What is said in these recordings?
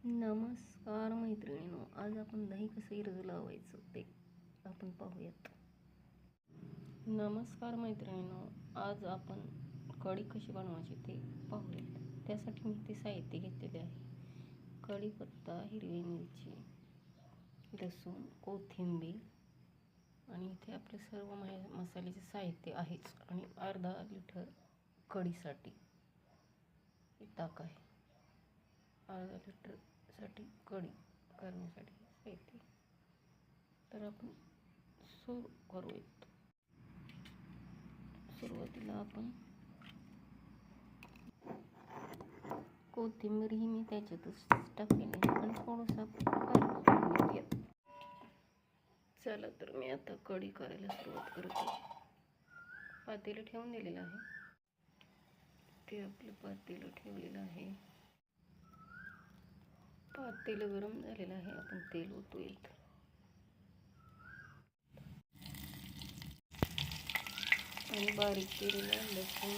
नमस्कार मैत्रिणींनो, आज आपण दही कसं इरजू लावायचं ते आपण पाहूयात. नमस्कार मैत्रिणींनो, आज आपण कढी कशी बनवायची ते पाहूयात. त्यासाठी मी ते साहित्य घेतलेले आहे: कढीपत्ता, हिरवी मिरची, लसूण, कोथिंबीर आणि इथे आपले सर्व मसाल्याचे साहित्य आहेच. आणि अर्धा लिटर कढीसाठी ताक आहे. अर्धा लिटर साठी कढी करण्यासाठी साहित्य. तर आपण सुरू करूयात. सुरुवातीला आपण कोथिंबीर ही मी त्याच्यातच टाकलेली आहे आणि थोडंसं घेऊयात. चला तर मी आता कढी करायला सुरुवात करते. पातेलं ठेवून दिलेलं आहे. ते आपलं पातेलं ठेवलेलं आहे. पातेलं गरम झालेलं आहे. आपण तेल ओतूयात. आणि बारीक केलेला लसूण,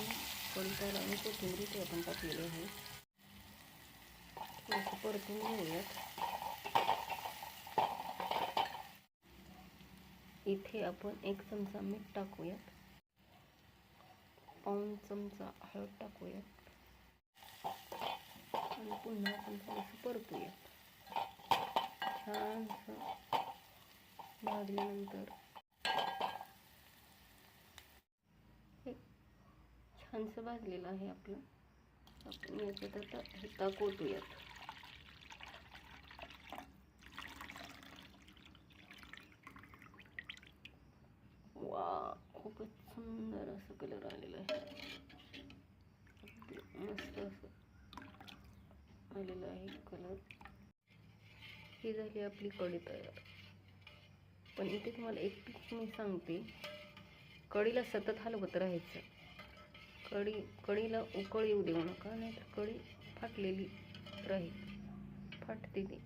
कढीपत्ता आणि कोथिंबीर ते आपण टाकलेले आहे. थोडंसं परतून घेऊयात. इथे आपण 1 चमचा मीठ टाकूयात. पाऊण चमचा हळद टाकूयात आणि पुन्हा आपण थोडंसं परतूयात. छानसं भाजल्यानंतर हे छानसं भाजलेलं आहे आपलं. आपण याच्यात आता हे ताक ओतूयात. वा, खूपच सुंदर असं कलर आलेला आहे. मस्त असं आलेला आहे कलर. ही झाली आपली कढी तयार. पण इथे तुम्हाला एक टिप मी सांगते: कढीला सतत हलवत राहायचं. कढीला उकळ येऊ देऊ नका, नाहीतर कढी फाटलेली राहील, फाटते ती.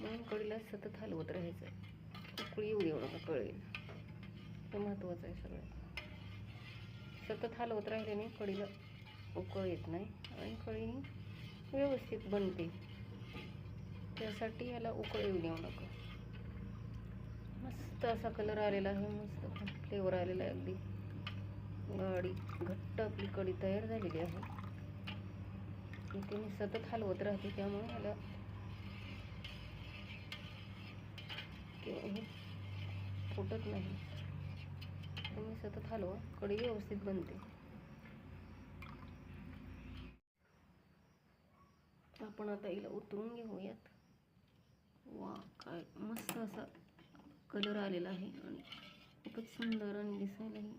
म्हणून कढीला सतत हलवत राहायचं. उकळी येऊ देऊ नका कढीला. हे महत्त्वाचं आहे सगळ्यात. सतत हलवत राहिल्याने कढीला उकळ येत नाही आणि कढी व्यवस्थित बनते. त्यासाठी याला उकळ येऊ देऊ नका. मस्त असा कलर आलेला आहे. मस्त फ्लेवर आलेला आहे. अगदी घट्ट आपली कढी तयार झालेली आहे. इथे मी सतत हलवत राहते, त्यामुळे याला हे फुटत नाही. तुम्ही सतत हलवा, कढी व्यवस्थित बनते. आपण आता हिला उतरून घेऊयात. वा, काय मस्त असा कलर आलेला आहे आणि खूपच सुंदर आणि दिसायलाही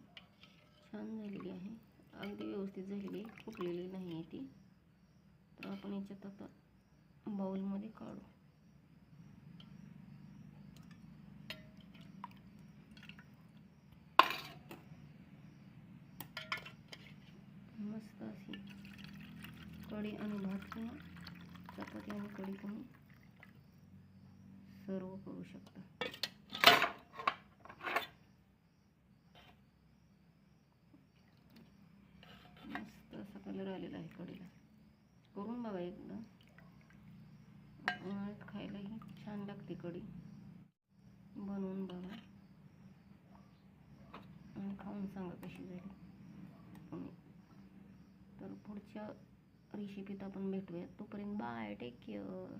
छान झालेली आहे. अगदी व्यवस्थित झालेली आहे, फुटलेली नाही आहे ती. तर आपण याच्यात आता बाउलमध्ये काढू. मस्त अशी कढी आणि भात किंवा चपाती आणि कढी तुम्ही सर्व करू शकता. मस्त असा कलर आलेला आहे कढीला. करून बघा एकदा. उन्हाळ्यात खायलाही छान लागते कढी. बनवून बघा आणि खाऊन सांगा कशी झाली. तर पुढच्या रेसिपीत आपण भेटूयात. तोपर्यंत बाय, टेक केअर.